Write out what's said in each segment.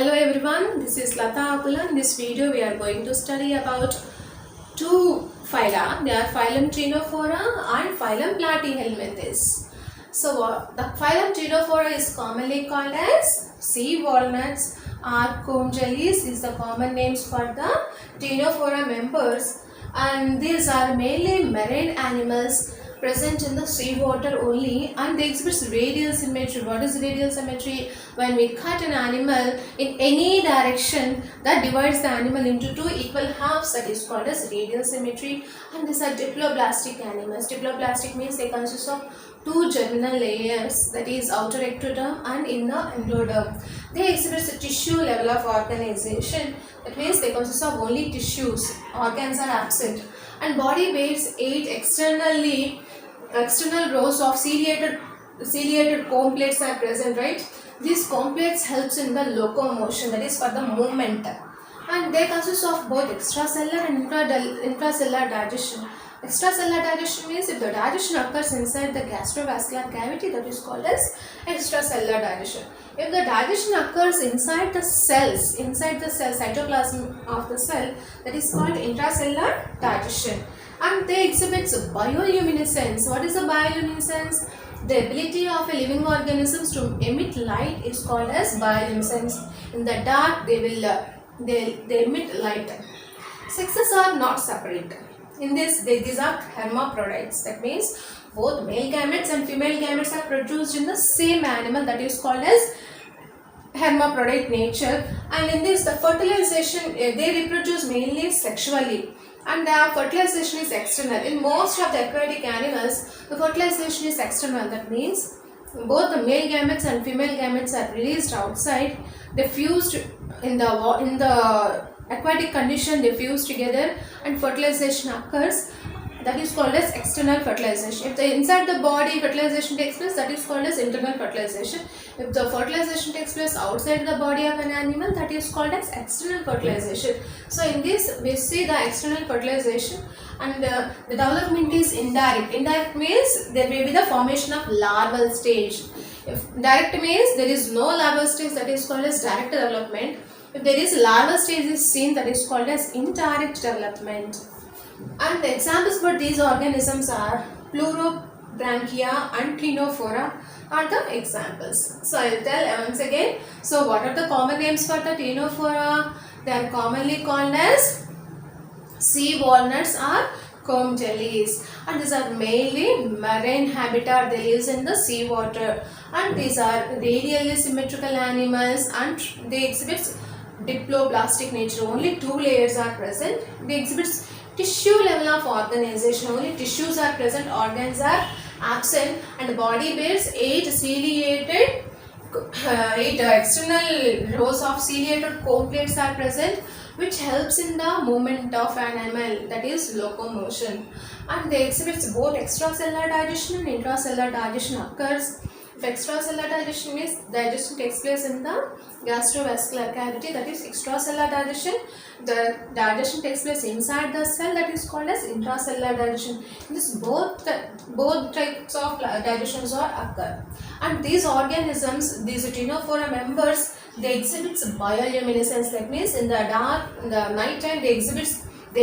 Hello everyone, this is Lata Akula. In this video we are going to study about two phyla. They are phylum Ctenophora and phylum Platyhelminthes. So the phylum Ctenophora is commonly called as sea walnuts or comb jellies is the common names for the Ctenophora members, and these are mainly marine animals present in the sea water only, and they exhibit radial symmetry. What is radial symmetry? When we cut an animal in any direction that divides the animal into two equal halves, that is called as radial symmetry. And these are diploblastic animals. Diploblastic means they consist of two germinal layers, that is outer ectoderm and inner endoderm. They exhibit a tissue level of organization, that means they consist of only tissues, organs are absent, and body bears 8 external rows of ciliated comb plates are present, right? These comb plates helps in the locomotion, that is for the movement, and they consist of both extracellular and intracellular digestion. Extracellular digestion means if the digestion occurs inside the gastrovascular cavity, that is called as extracellular digestion. If the digestion occurs inside the cells, cytoplasm of the cell, that is called intracellular digestion. And they exhibit bioluminescence. What is the bioluminescence? The ability of a living organisms to emit light is called as bioluminescence. In the dark, they emit light. Sexes are not separate. In this, these are hermaphrodites. That means both male gametes and female gametes are produced in the same animal, that is called as hermaphrodite nature. And in this, the fertilization, they reproduce mainly sexually, and the fertilization is external. In most of the aquatic animals, the fertilization is external. That means both the male gametes and female gametes are released outside. They fused in the aquatic condition, they fuse together and fertilization occurs. That is called as external fertilization. If the inside the body fertilization takes place, that is called as internal fertilization. If the fertilization takes place outside the body of an animal, that is called as external fertilization. So in this we see the external fertilization, and the development is indirect. Indirect means there may be the formation of larval stage. If direct means there is no larval stage, that is called as direct development. If there is larval stage is seen, that is called as indirect development. And the examples for these organisms are Pleurodranchia and Ctenophora are the examples. So I will tell once again. So what are the common names for the Ctenophora? They are commonly called as sea walnuts or comb jellies, and these are mainly marine habitat. They live in the sea water, and these are radially symmetrical animals, and they exhibit diploblastic nature. Only two layers are present. They exhibit tissue level of organization. Only tissues are present, organs are absent, and the body bears 8 external rows of ciliated comb plates are present, which helps in the movement of an animal, that is locomotion. And they exhibit both extracellular digestion and intracellular digestion occurs. If extracellular digestion means digestion takes place in the gastrovascular cavity, that is extracellular digestion. The digestion takes place inside the cell, that is called as intracellular digestion. This both types of digestions are occur. And these organisms, these Ctenophora members, they exhibit bioluminescence. That means in the night time they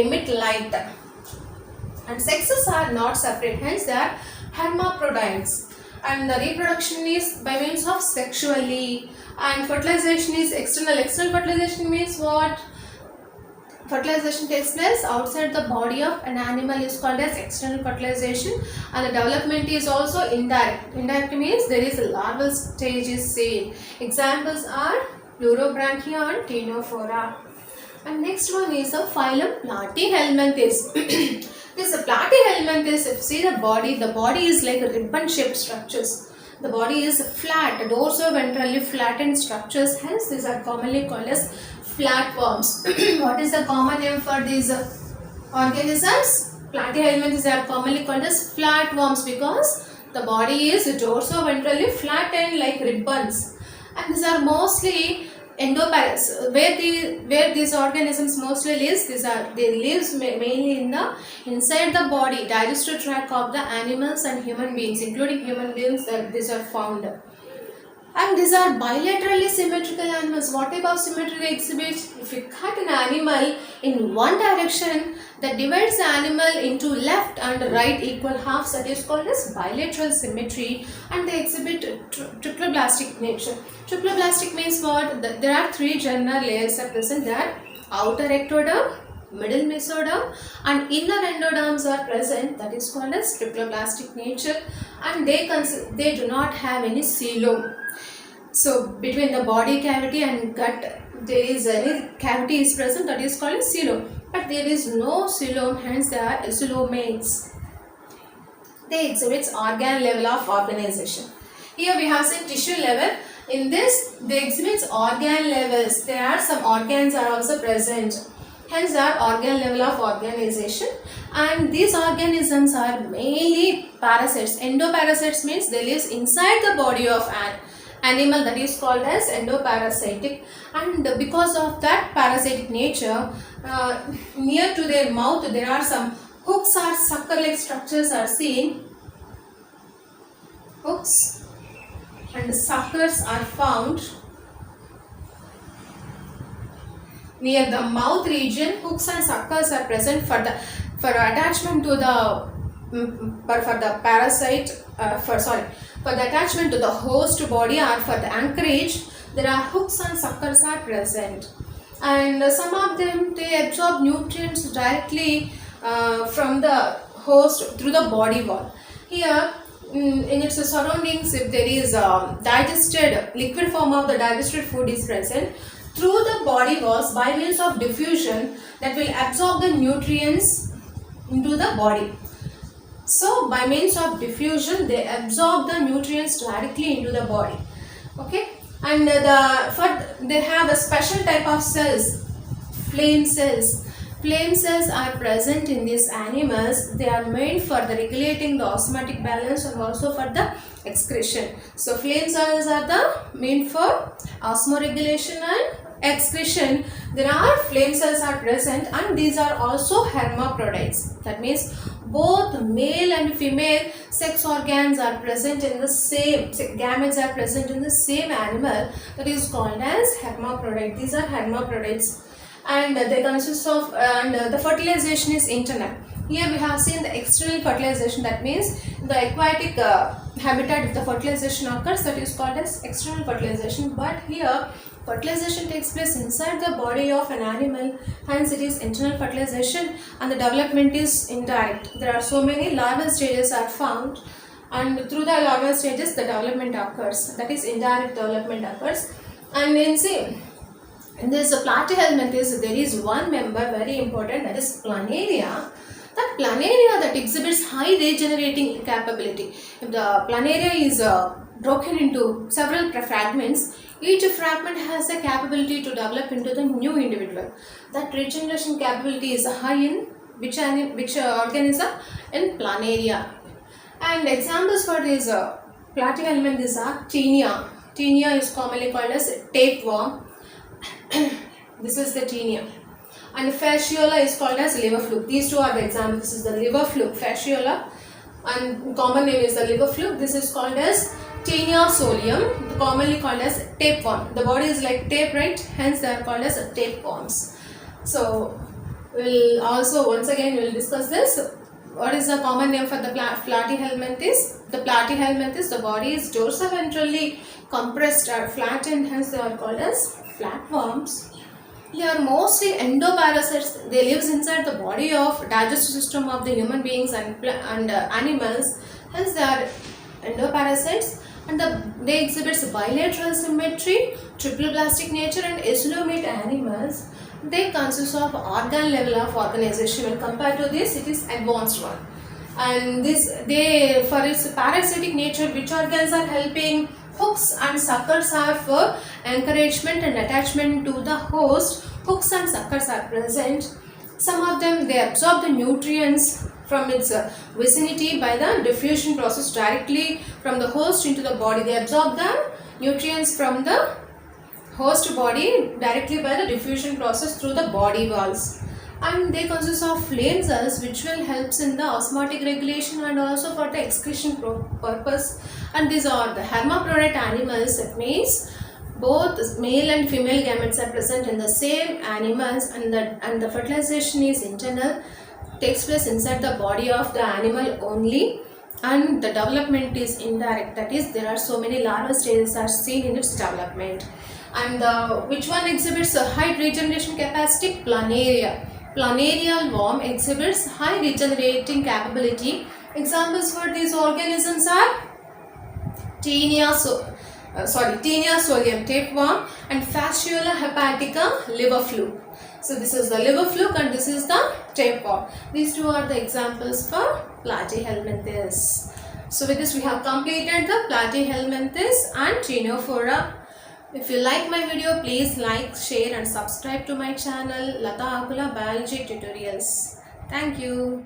emit light. And sexes are not separate, hence they are hermaphrodites. And the reproduction is by means of sexually, and fertilization is external. External fertilization means what? Fertilization takes place outside the body of an animal is called as external fertilization, and the development is also indirect. Indirect means there is a larval stage is seen. Examples are Pleurodranchia and Ctenophora. And next one is the phylum Platyhelminthes. This Platyhelminthes, if you see the body is like ribbon shaped structures. The body is flat, dorso-ventrally flattened structures, hence these are commonly called as flatworms. What is the common name for these organisms? Platyhelminthes are commonly called as flatworms because the body is dorso-ventrally flattened like ribbons, and these are mostly endoparasites. Where these organisms mostly live, they live mainly in the inside the body, digestive tract of the animals and human beings, including human beings, that these are found. And these are bilaterally symmetrical animals. What type of symmetry they exhibit? If you cut an animal in one direction, that divides the animal into left and right equal halves, that is called as bilateral symmetry, and they exhibit triploblastic nature. Triploblastic means what? There are three general layers are present there: outer ectoderm, middle mesoderm and inner endoderms are present, that is called as triploblastic nature, and they do not have any coelom. So between the body cavity and gut there is any cavity is present, that is called as coelom, but there is no coelom, hence they are coelomates. They exhibit organ level of organization. Here we have seen tissue level. In this they exhibit organ levels. There are some organs are also present, hence they are organ level of organization, and these organisms are mainly parasites. Endoparasites means they live inside the body of an animal, that is called as endoparasitic, and because of that parasitic nature, near to their mouth there are some hooks or sucker like structures are seen. Hooks and suckers are found near the mouth region. Hooks and suckers are present for attachment to the for the parasite for the attachment to the host body or for the anchorage. There are hooks and suckers are present, and some of them they absorb nutrients directly from the host through the body wall. Here in its surroundings, if there is digested liquid form of the digested food is present, through the body walls by means of diffusion that will absorb the nutrients into the body. So by means of diffusion they absorb the nutrients directly into the body. Okay, and they have a special type of cells, flame cells. Flame cells are present in these animals. They are made for the regulating the osmotic balance and also for the excretion. So flame cells are the meant for osmoregulation and excretion. There are flame cells are present, and these are also hermaphrodites. That means both male and female sex organs are present in the same, gametes are present in the same animal, that is called as hermaphrodite. These are hermaphrodites, and they consist of the fertilization is internal. Here we have seen the external fertilization, that means the aquatic habitat, if the fertilization occurs, that is called as external fertilization, but here fertilization takes place inside the body of an animal, hence it is internal fertilization, and the development is indirect. There are so many larval stages are found, and through the larval stages the development occurs, that is indirect development occurs. And in this platyhelminthes there is one member very important, that is planaria. That planaria that exhibits high regenerating capability. If the planaria is broken into several fragments, each fragment has the capability to develop into the new individual. That regeneration capability is high in which organism? In planaria. And examples for this platyhelminthes are Taenia. Taenia is commonly called as tapeworm. This is the Taenia. And fasciola is called as liver fluke. These two are the examples. This is the liver fluke, fasciola, and common name is the liver fluke. This is called as Taenia solium, commonly called as tapeworm. The body is like tape, right? Hence they are called as tapeworms. So we'll also once again we'll discuss this. What is the common name for the platyhelminthes? The platyhelminthes, the body is dorsoventrally compressed or flattened, hence they are called as flatworms. They are mostly endoparasites. They live inside the body of digestive system of the human beings and animals. Hence they are endoparasites, and they exhibit bilateral symmetry, triploblastic nature, and coelomate animals. They consist of organ level of organization. When compared to this, it is advanced one. And they for its parasitic nature, which organs are helping? Hooks and suckers are for encouragement and attachment to the host. Hooks and suckers are present. Some of them they absorb the nutrients from its vicinity by the diffusion process directly from the host into the body. They absorb the nutrients from the host body directly by the diffusion process through the body walls. and they consist of flame cells which will helps in the osmotic regulation and also for the excretion purpose. And these are the hermaphrodite animals. That means both male and female gametes are present in the same animals, and the fertilization is internal, takes place inside the body of the animal only, and the development is indirect, that is there are so many larval stages are seen in its development. And which one exhibits a high regeneration capacity? Planaria. Planarial worm exhibits high regenerating capability. Examples for these organisms are Taenia solium tapeworm and Fasciola hepatica liver fluke. So this is the liver fluke and this is the tapeworm. These two are the examples for Platyhelminthes. So with this we have completed the Platyhelminthes and Ctenophora. If you like my video, please like, share and subscribe to my channel Lata Akula Biology Tutorials. Thank you.